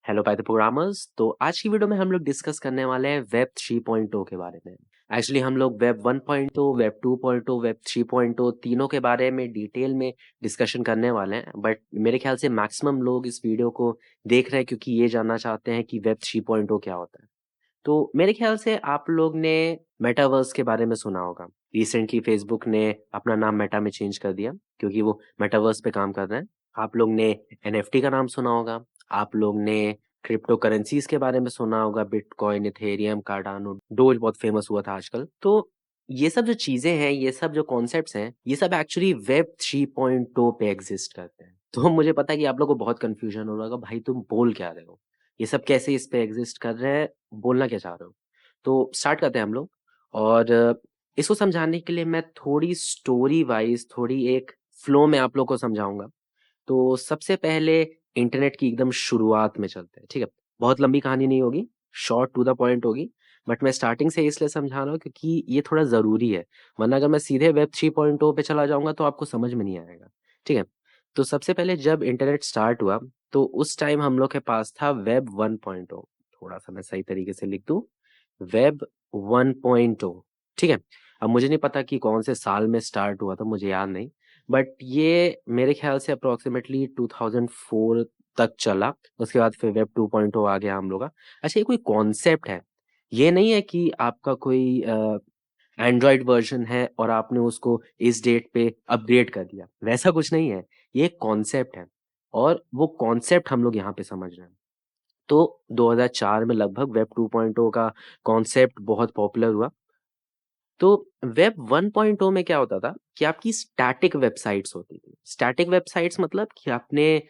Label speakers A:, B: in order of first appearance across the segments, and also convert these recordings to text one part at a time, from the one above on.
A: Hello Python programmers. तो आज की वीडियो में हम लोग डिस्कस करने वाले हैं वेब 3.0 के बारे में। एक्चुअली हम लोग वेब 1.0, वेब 2.0, वेब 3.0 तीनों के बारे में डिटेल में डिस्कशन करने वाले हैं। बट मेरे ख्याल से मैक्सिमम लोग इस वीडियो को देख रहे हैं क्योंकि ये जानना चाहते हैं कि वेब 3.0 क्या होता है। तो मेरे ख्याल से आप लोग ने मेटावर्स के बारे में सुना होगा। रिसेंटली फेसबुक ने अपना नाम मेटा में चेंज कर दिया क्योंकि वो मेटावर्स पे काम कर रहे हैं। आप लोग ने एनएफटी का नाम सुना होगा। आप लोग ने क्रिप्टो करेंसीज के बारे में सुना होगा, बिटकॉइन, इथेरियम, कार्डानो, डोज बहुत फेमस हुआ था आजकल। तो ये सब जो चीजें हैं, ये सब जो कॉन्सेप्ट्स हैं, ये सब एक्चुअली वेब 3.0 पे एग्जिस्ट करते हैं। तो मुझे पता है कि आप लोग को बहुत कंफ्यूजन हो रहा होगा, भाई तुम बोल क्या रहे हो, ये सब कैसे इस पे एग्जिस्ट कर रहे हैं, बोलना क्या चाह रहे हो। तो स्टार्ट करते हैं हम लोग। और इसको समझाने के लिए मैं थोड़ी स्टोरी वाइज, थोड़ी एक फ्लो में आप लोग को समझाऊंगा। तो सबसे पहले इंटरनेट की एकदम शुरुआत में चलते हैं, ठीक है। बहुत लंबी कहानी नहीं होगी, शॉर्ट टू द पॉइंट होगी। बट मैं स्टार्टिंग से इसलिए समझा रहा हूँ क्योंकि ये थोड़ा ज़रूरी है। वरना अगर मैं सीधे वेब 3.0 पे चला जाऊँगा तो आपको समझ में नहीं आएगा, ठीक है। तो सबसे पहले जब इंटरनेट स्टार्ट हुआ तो उस टाइम हम लोग के पास था वेब 1.0। थोड़ा-सा मैं सही तरीके से लिख दूँ, वेब 1.0, ठीक है। अब मुझे नहीं पता कि कौन से साल में स्टार्ट हुआ था, मुझे याद नहीं। बट ये मेरे ख्याल से अप्रॉक्सिमेटली 2004 तक चला। उसके बाद फिर वेब 2.0 आ गया हम लोग का। अच्छा, ये कोई कॉन्सेप्ट है, ये नहीं है कि आपका कोई एंड्रॉयड वर्जन है और आपने उसको इस डेट पे अपग्रेड कर दिया, वैसा कुछ नहीं है। ये एक कॉन्सेप्ट है और वो कॉन्सेप्ट हम लोग यहाँ पे समझ रहे हैं। तो 2004 में लगभग वेब 2.0 का कॉन्सेप्ट बहुत पॉपुलर हुआ। तो वेब 1.0 में क्या होता था कि आपकी स्टैटिक वेबसाइट्स होती थी। स्टैटिक वेबसाइट्स मतलब कि आपने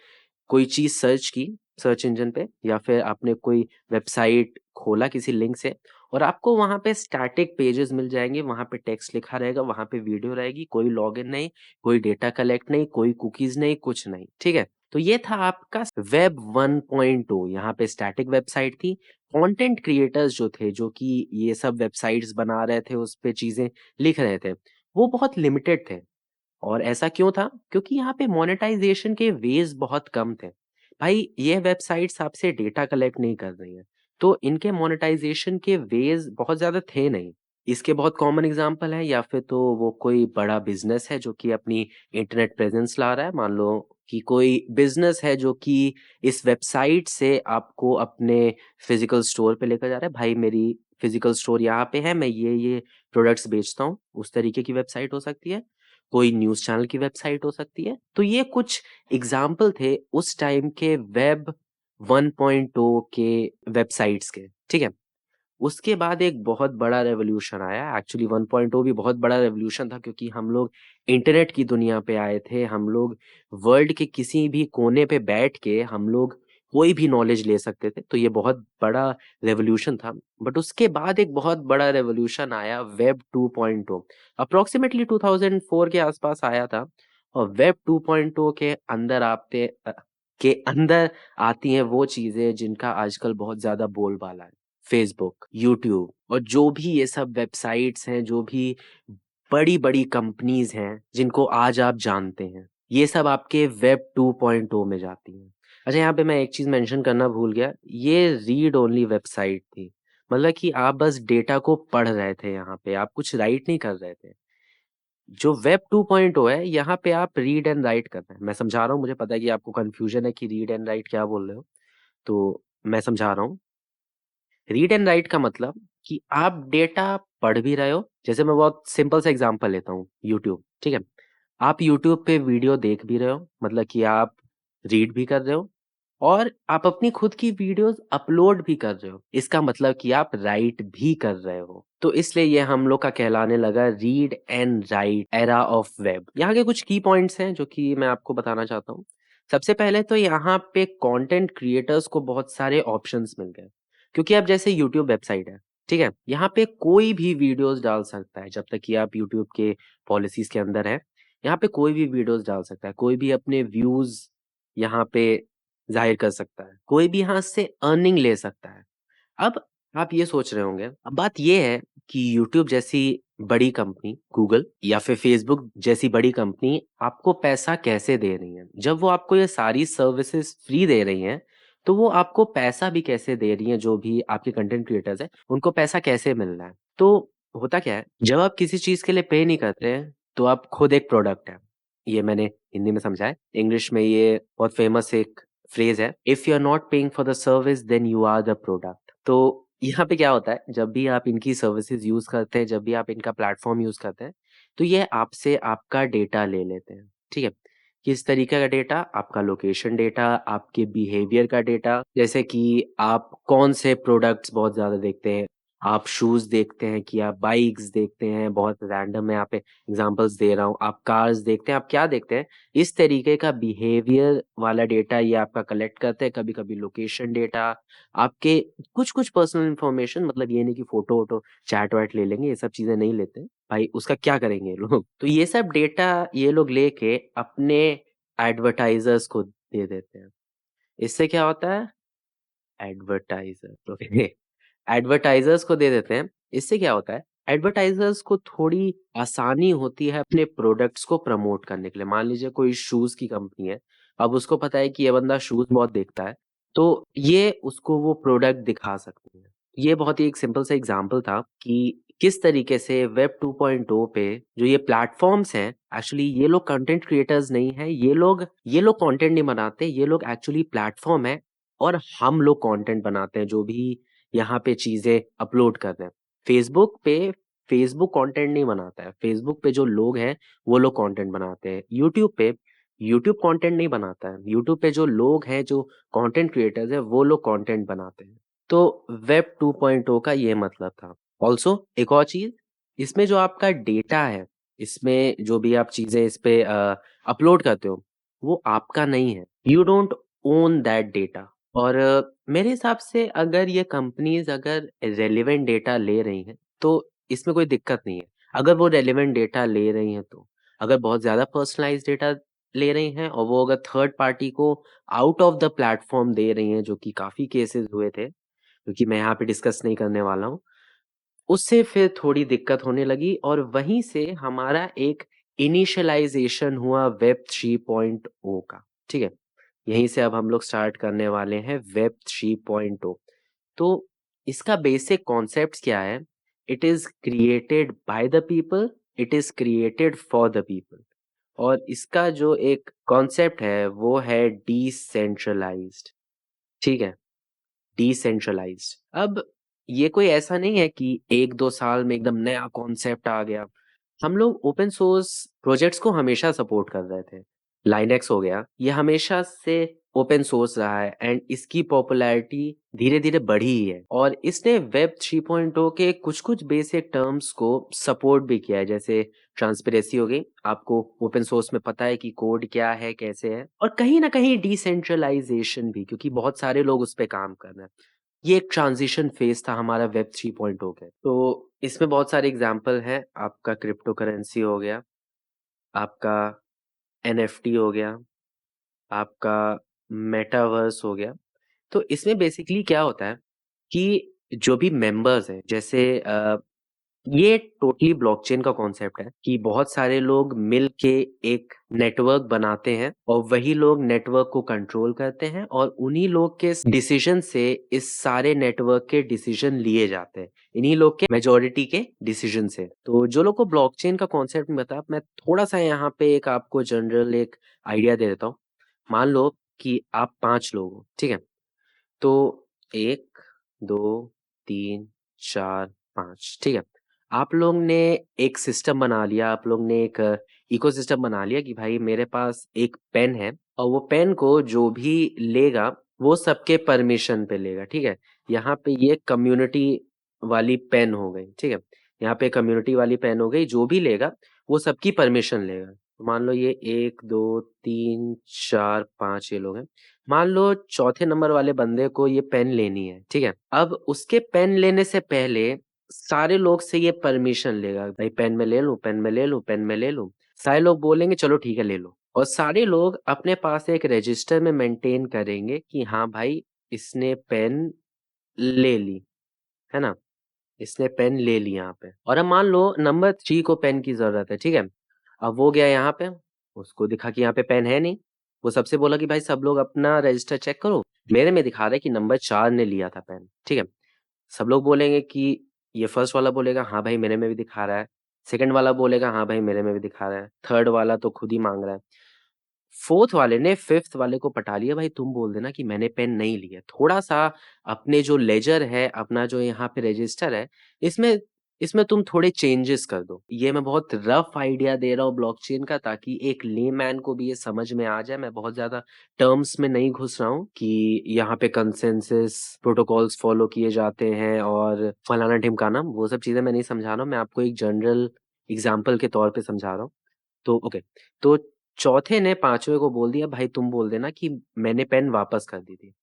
A: कोई चीज़ सर्च की सर्च इंजन पे, या फिर आपने कोई वेबसाइट खोला किसी लिंक से, और आपको वहाँ पे स्टैटिक पेजेस मिल जाएँगे, वहाँ पे टेक्स्ट लिखा रहेगा, वहाँ पे वीडियो रहेगी, कोई लॉगिन नहीं, कोई डेटा कलेक्ट नहीं, कोई कुकीज़ नहीं, कुछ नहीं, ठीक है? तो ये था आपका वेब 1.0। यहाँ पे स्टैटिक वेबसाइट थी। कंटेंट क्रिएटर्स जो थे, जो कि ये सब वेबसाइट्स बना रहे थे, उस पे चीज़ें लिख रहे थे, वो बहुत लिमिटेड थे। और ऐसा क्यों था? क्योंकि यहाँ पे मोनेटाइज़ेशन के वेज़ बहुत कम थे। भाई ये वेबसाइट्स आपसे डेटा कलेक्ट नहीं कर रही हैं, तो इनके मोनेटाइज़ेशन के वेज़ बहुत ज़्यादा थे नहीं। इसके बहुत कॉमन एग्ज़ाम्पल है, या फिर तो वो कोई बड़ा बिज़नेस है जो कि अपनी इंटरनेट प्रेज़ेंस ला रहा है। मान लो कि कोई बिज़नेस है जो कि इस वेबसाइट से आपको अपने फ़िज़िकल स्टोर पे लेकर जा रहा है। भाई मेरी फ़िज़िकल स्टोर यहाँ पे है, मैं ये प्रोडक्ट्स बेचता हूँ। उस तरीके की वेबसाइट हो सकती है। कोई न्यूज़ चैनल की वेबसाइट हो सकती है। तो ये कुछ एग्ज़ाम्पल थे उस टाइम के वेब 1.0 के वेबसाइट्स के, ठीक है? उसके बाद एक बहुत बड़ा रेवोल्यूशन आया। एक्चुअली 1.0 भी बहुत बड़ा रेवोल्यूशन था क्योंकि हम लोग इंटरनेट की दुनिया पे आए थे। हम लोग वर्ल्ड के किसी भी कोने पे बैठ के हम लोग कोई भी नॉलेज ले सकते थे। तो ये बहुत बड़ा रेवोल्यूशन था। बट उसके बाद एक बहुत बड़ा रेवोल्यूशन आया, वेब 2.0। अप्रॉक्सिमेटली 2004 के आसपास आया था। और वेब 2.0 के अंदर आती हैं वो चीज़ें जिनका आजकल बहुत ज़्यादा बोलबाला है। फेसबुक, यूट्यूब और जो भी ये सब वेबसाइट्स हैं, जो भी बड़ी-बड़ी कंपनीज़ हैं, जिनको आज आप जानते हैं, ये सब आपके वेब 2.0 में जाती हैं। अच्छा, यहाँ पे मैं एक चीज़ मेंशन करना भूल गया, ये रीड ओनली वेबसाइट थी। मतलब कि आप बस डेटा को पढ़ रहे थे यहाँ पे, आप कुछ राइट नहीं कर रहे थे। जो वेब 2.0 है, यहाँ पे आप रीड एंड राइट कर रहे हैं। मैं समझा रहा हूँ, मुझे पता है कि आपको कन्फ्यूज़न है कि रीड एंड राइट क्या बोल रहे हो, तो मैं समझा रहा हूँ। रीड एंड राइट का मतलब कि आप डेटा पढ़ भी रहे हो। जैसे मैं बहुत सिंपल सा एग्जांपल लेता हूँ, यूट्यूब, ठीक है। आप यूट्यूब पे वीडियो देख भी रहे हो, मतलब कि आप रीड भी कर रहे हो, और आप अपनी खुद की वीडियोस अपलोड भी कर रहे हो। इसका मतलब कि आप राइट भी कर रहे हो। तो इसलिए ये हम लोग का कहलाने लगा read and right era of web. यहाँ के कुछ की पॉइंट्स हैं जो कि मैं आपको बताना चाहता हूँ। सबसे पहले तो यहाँ पे कंटेंट क्रिएटर्स को बहुत सारे ऑप्शंस मिल गए, क्योंकि अब जैसे यूट्यूब वेबसाइट है, ठीक है, यहाँ पे कोई भी वीडियोस डाल सकता है। जब तक कि आप यूट्यूब के पॉलिसीज के अंदर है, यहाँ पे कोई भी वीडियोस डाल सकता है, कोई भी अपने व्यूज यहाँ पे जाहिर कर सकता है, कोई भी यहाँ से अर्निंग ले सकता है। अब आप ये सोच रहे होंगे, अब बात ये है कि यूट्यूब जैसी बड़ी कंपनी, गूगल या फिर फेसबुक जैसी बड़ी कंपनी आपको पैसा कैसे दे रही है? जब वो आपको ये सारी सर्विसेज फ्री दे रही हैं, तो वो आपको पैसा भी कैसे दे रही हैं, जो भी आपके कंटेंट क्रिएटर्स हैं, उनको पैसा कैसे मिल रहा है। तो होता क्या है, जब आप किसी चीज़ के लिए पे नहीं करते हैं, तो आप खुद एक प्रोडक्ट हैं। ये मैंने हिंदी में समझा है। इंग्लिश में ये बहुत फेमस एक फ्रेज़ है, if you are not paying for the service then you are the product. तो यहाँ पे क्या होता है, जब भी आप इनकी सर्विसेज़ यूज़ करते हैं, जब भी आप इनका प्लेटफ़ॉर्म यूज़ करते हैं, तो ये आपसे आपका डेटा ले लेते हैं, ठीक है? किस तरीके का डेटा? आपका लोकेशन डेटा, आपके बिहेवियर का डेटा, जैसे कि आप कौन से प्रोडक्ट्स बहुत ज़्यादा देखते हैं, आप शूज़ देखते हैं कि आप बाइक्स देखते हैं, बहुत रैंडम मैं यहाँ पे एग्ज़ाम्पल्स दे रहा हूँ, आप कार्स देखते हैं, आप क्या देखते हैं? इस तरीके का बिहेवियर वाला डेटा ये आपका कलेक्ट करते हैं, कभी-कभी लोकेशन डेटा, आपके कुछ-कुछ पर्सनल इन्फॉर्मेशन, मतलब ये नहीं कि फ़ोटो-वोटो, चैट-वैट ले लेंगे, ये सब चीज़ें नहीं लेते हैं। भाई उसका क्या करेंगे ये लोग? तो ये सब डेटा ये लोग लेके अपने एडवर्टाइज़र्स को दे देते हैं। इससे क्या होता है? Advertiser okay. एडवर्टाइज़र्स को दे देते हैं। इससे क्या होता है? एडवर्टाइज़र्स को थोड़ी आसानी होती है अपने प्रोडक्ट्स को प्रमोट करने के लिए। मान लीजिए कोई शूज़ की कंपनी है, अब उसको पता है कि ये बंदा शूज़ बहुत देखता है, तो ये उसको वो प्रोडक्ट दिखा सकते हैं। ये बहुत ही एक सिंपल सा एग्ज़ाम्पल था कि किस तरीके से वेब 2.0 पे जो ये प्लेटफ़ॉर्म्स हैं, एक्चुअली ये लोग कंटेंट क्रिएटर्स नहीं हैं, ये लोग कंटेंट नहीं बनाते, ये लोग एक्चुअली प्लेटफ़ॉर्म है और हम लोग कंटेंट बनाते हैं, जो भी यहाँ पे चीज़ें अपलोड कर रहे हैं। फ़ेसबुक कंटेंट नहीं बनाता है, फ़ेसबुक पे जो लोग हैं, वो लोग कंटेंट बनाते हैं। यूट्यूब कंटेंट नहीं बनाता है, यूट्यूब पे जो लोग हैं, जो कंटेंट क्रिएटर्स हैं, वो लोग कंटेंट बनाते हैं। तो वेब 2.0 का ये मतलब था। ऑल्सो एक और चीज़, इसमें जो आपका डेटा है, इसमें जो भी आप चीज़ें इस पे अपलोड करते हो, वो आपका नहीं है। You don't own that data. और मेरे हिसाब से अगर ये कंपनीज़ अगर रेलेवेंट डेटा ले रही हैं, तो इसमें कोई दिक्कत नहीं है। अगर वो रेलेवेंट डेटा ले रही हैं तो। अगर बहुत ज़्यादा पर्सनलाइज़्ड डेटा ले रही हैं और वो अगर थर्ड पार्टी को आउट ऑफ द प्लेटफ़ॉर्म दे रही हैं, जो कि काफ़ी केसेज़ हुए थे, जो कि मैं यहाँ पे डिस्कस नहीं करने वाला हूँ। उससे फिर थोड़ी दिक्कत होने लगी और वहीं से हमारा एक इनिशियलाइज़ेशन हुआ वेब 3.0 का, ठीक है? यहीं से अब हम लोग स्टार्ट करने वाले हैं वेब 3.0। तो इसका बेसिक कॉन्सेप्ट्स क्या है? It is created by the people, it is created for the people. और इसका जो एक कॉन्सेप्ट है वो है डिसेंट्रलाइज़्ड, ठीक है? डिसेंट्रलाइज्ड। अब ये कोई ऐसा नहीं है कि 1-2 साल में एकदम नया कॉन्सेप्ट आ गया। हम लोग ओपन सोर्स प्रोजेक्ट्स को हमेशा सपोर्ट कर रहे थे। लाइनक्स हो गया, ये हमेशा से ओपन सोर्स रहा है एंड इसकी पॉपुलैरिटी धीरे-धीरे बढ़ी ही है और इसने वेब 3.0 के कुछ-कुछ बेसिक टर्म्स को सपोर्ट भी किया है, जैसे ट्रांसपेरेंसी हो गई, आपको ओपन सोर्स में पता है कि कोड क्या है, कैसे है और कहीं न कहीं डिसेंट्रलाइज़ेशन भी, क्योंकि बहुत सारे लोग उस पे काम कर रहे हैं। ये एक ट्रांज़िशन फ़ेज़ था हमारा वेब 3.0 के। तो इसमें बहुत सारे एग्ज़ाम्पल हैं, आपका क्रिप्टो करेंसी हो गया, आपका एनएफटी हो गया, आपका मेटावर्स हो गया। तो इसमें बेसिकली क्या होता है कि जो भी मेंबर्स हैं, जैसे ये टोटली ब्लॉकचेन का कॉन्सेप्ट है कि बहुत सारे लोग मिल के एक नेटवर्क बनाते हैं और वही लोग नेटवर्क को कंट्रोल करते हैं और उन्हीं लोग के डिसीजन से इस सारे नेटवर्क के डिसीजन लिए जाते हैं, इन्हीं लोग के मेजोरिटी के डिसीजन से। तो जो लोग को ब्लॉकचेन का कॉन्सेप्ट नहीं पता, मैं थोड़ा सा यहाँ पे एक आपको जनरल एक आइडिया दे देता हूँ। मान लो कि आप 5 लोग हो, ठीक है? तो 1, 2, 3, 4, 5, ठीक है? आप लोग ने एक सिस्टम बना लिया, आप लोग ने एक इकोसिस्टम बना लिया कि भाई मेरे पास एक पेन है और वो पेन को जो भी लेगा, वो सबके परमिशन पे लेगा, ठीक है? यहाँ पे ये कम्युनिटी वाली पेन हो गई, ठीक है? यहाँ पे कम्युनिटी वाली पेन हो गई, जो भी लेगा, वो सबकी परमिशन लेगा। तो मान लो ये 1, 2, 3, 4, 5 ये लोग हैं। मान लो चौथे नंबर वाले बंदे को ये पेन लेनी है, ठीक है? अब उसके पेन लेने से पहले सारे लोग से ये परमिशन लेगा, भाई पेन मैं ले लूँ, पेन मैं ले लूँ, पेन मैं ले लूँ। सारे लोग बोलेंगे चलो ठीक है ले लो और सारे लोग अपने पास एक रजिस्टर में मेंटेन करेंगे कि हाँ भाई इसने पेन ले ली, है ना? इसने पेन ले ली यहाँ पे और अब मान लो नंबर 3 को पेन की ज़रूरत है, ठीक है? अब वो गया यहाँ पे, उसको दिखा कि यहाँ पे पेन है नहीं। वो सबसे बोला कि भाई सब लोग अपना रजिस्टर चेक करो, मेरे में दिखा रहा है कि नंबर 4 ने लिया था पेन, ठीक है? सब लोग बोलेंगे कि ये फर्स्ट वाला बोलेगा हाँ भाई मेरे में भी दिखा रहा है, सेकंड वाला बोलेगा हाँ भाई मेरे में भी दिखा रहा है, थर्ड वाला तो खुद ही माँग रहा है। फोर्थ वाले ने फिफ्थ वाले को पटा लिया, भाई तुम बोल देना कि मैंने पेन नहीं लिया। थोड़ा-सा अपने जो लेजर है, अपना जो यहाँ पे रजिस्टर है, इसमें इसमें तुम थोड़े चेंजेस कर दो। ये मैं बहुत रफ आइडिया दे रहा हूँ ब्लॉकचेन का, ताकि एक लेमैन को भी ये समझ में आ जाए। मैं बहुत ज़्यादा टर्म्स में नहीं घुस रहा हूँ कि यहाँ पे कंसेंसस प्रोटोकॉल्स फॉलो किए जाते हैं और फलाना-ढिमकाना, वो सब चीज़ें मैं नहीं समझा रहा हूँ। मैं आपको एक जनरल एग्ज़ाम्पल के तौर पे समझा रहा हूँ। तो ओके, तो चौथे ने पाँचवें को बोल दिया भाई तुम बोल देना कि मैंने पेन वापस कर दी थी।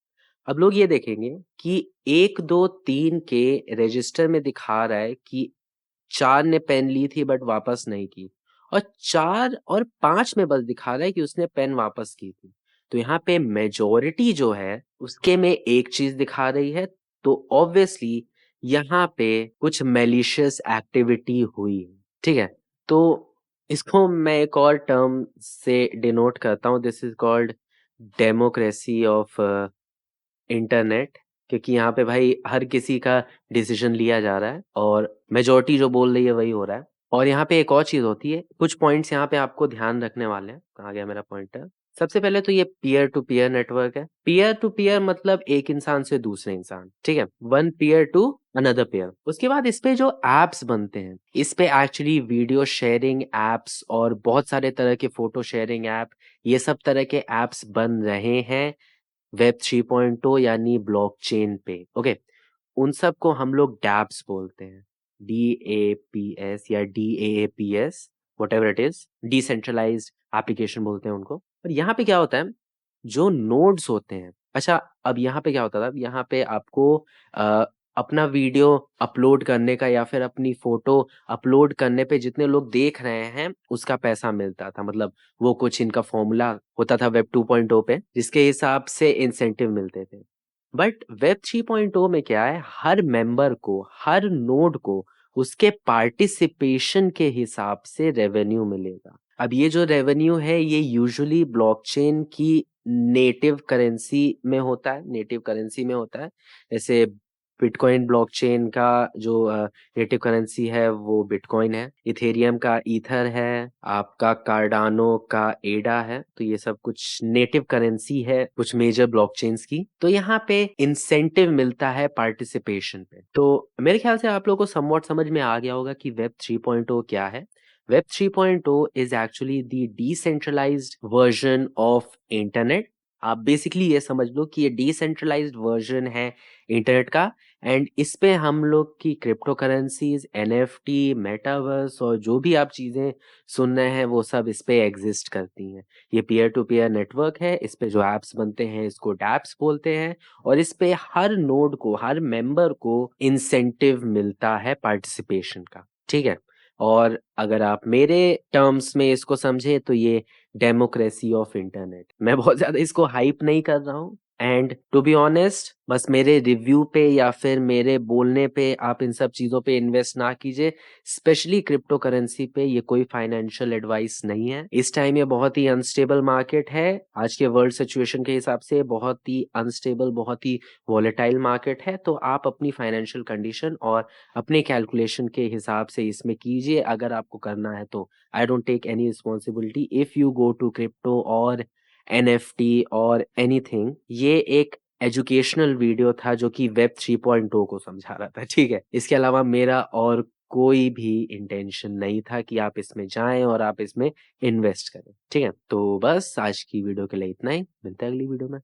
A: अब लोग ये देखेंगे कि 1, 2, 3 के रजिस्टर में दिखा रहा है कि 4 ने पेन ली थी बट वापस नहीं की, और 4 और 5 में बस दिखा रहा है कि उसने पेन वापस की थी। तो यहाँ पे मेजॉरिटी जो है उसके में एक चीज़ दिखा रही है, तो ऑब्वियसली यहाँ पे कुछ मैलिशियस एक्टिविटी हुई है, ठीक है? तो इसको मैं एक और टर्म से डिनोट करता हूँ, this is called democracy of internet, क्योंकि यहाँ पे भाई हर किसी का डिसीजन लिया जा रहा है और मेजॉरिटी जो बोल रही है वही हो रहा है। और यहाँ पे एक और चीज़ होती है, कुछ पॉइंट्स यहाँ पे आपको ध्यान रखने वाले हैं। कहाँ गया मेरा पॉइंटर? सबसे पहले तो ये पीयर टू पीयर नेटवर्क है। पीयर टू पीयर मतलब एक इंसान से दूसरे इंसान, ठीक है? One peer to another peer. उसके बाद इस पे जो एप्स बनते हैं, इस पे एक्चुअली वीडियो शेयरिंग एप्स और बहुत सारे तरह के फोटो शेयरिंग ऐप, ये सब तरह के एप्स बन रहे हैं वेब 3.0 यानी ब्लॉकचेन पे, ओके? उन सब को हम लोग डैप्स बोलते हैं। DAPS या DAAPS, whatever it is, decentralized application बोलते हैं उनको। और यहाँ पे क्या होता है, जो नोड्स होते हैं, अच्छा अब यहाँ पे क्या होता था, यहाँ पे आपको अ, अपना वीडियो अपलोड करने का या फिर अपनी फ़ोटो अपलोड करने पे जितने लोग देख रहे हैं, उसका पैसा मिलता था। मतलब वो कुछ इनका फ़ॉर्मूला होता था वेब 2.0 पे, जिसके हिसाब से इंसेंटिव मिलते थे। बट वेब 3.0 में क्या है, हर मेंबर को, हर नोड को उसके पार्टिसिपेशन के हिसाब से रेवेन्यू मिलेगा। अब ये जो रेवेन्यू है ये यूजुअली ब्लॉकचेन की नेटिव करेंसी में होता है, नेटिव करेंसी में होता है। जैसे बिटकॉइन ब्लॉकचेन का जो नेटिव करेंसी है वो बिटकॉइन है, इथेरियम का ईथर है, आपका कार्डानो का एडा है। तो ये सब कुछ नेटिव करेंसी है कुछ मेजर ब्लॉकचेन्स की। तो यहाँ पे इंसेंटिव मिलता है पार्टिसिपेशन पे। तो मेरे ख्याल से आप लोगों को समवॉट समझ में आ गया होगा कि वेब 3.0 क्या है। Web 3.0 is actually the decentralized version of internet. आप बेसिकली ये समझ लो कि ये डिसेंट्रलाइज्ड वर्जन है इंटरनेट का, एंड इस पे हम लोग की क्रिप्टो करेंसीज, एनएफटी, मेटावर्स और जो भी आप चीजें सुन रहे हैं वो सब इस पे एग्जिस्ट करती हैं। ये पीयर टू पीयर नेटवर्क है, इस पे जो एप्स बनते हैं इसको डैप्स बोलते हैं, और इस पे हर नोड को, हर मेंबर को इंसेंटिव मिलता है पार्टिसिपेशन का, ठीक है? और अगर आप मेरे टर्म्स में इसको समझे तो ये डेमोक्रेसी ऑफ इंटरनेट। मैं बहुत ज़्यादा इसको हाइप नहीं कर रहा हूँ, एंड टू बी ऑनेस्ट बस मेरे रिव्यू पे या फिर मेरे बोलने पे आप इन सब चीज़ों पे इन्वेस्ट ना कीजिए, स्पेशली क्रिप्टो करेंसी पे। ये कोई फाइनेंशियल एडवाइस नहीं है। इस टाइम ये बहुत ही अनस्टेबल मार्केट है, आज के वर्ल्ड सिचुएशन के हिसाब से बहुत ही अनस्टेबल, बहुत ही वॉलेटाइल मार्केट है। तो आप अपनी फाइनेंशियल कंडीशन और अपने कैलकुलेशन के हिसाब से इसमें कीजिए, अगर आपको करना है तो। I don't take any responsibility if you go to crypto और एनएफटी और एनीथिंग। ये एक एजुकेशनल वीडियो था जो कि वेब 3.0 को समझा रहा था, ठीक है? इसके अलावा मेरा और कोई भी इंटेंशन नहीं था कि आप इसमें जाएँ और आप इसमें इन्वेस्ट करें, ठीक है? तो बस आज की वीडियो के लिए इतना ही, मिलते हैं अगली वीडियो में।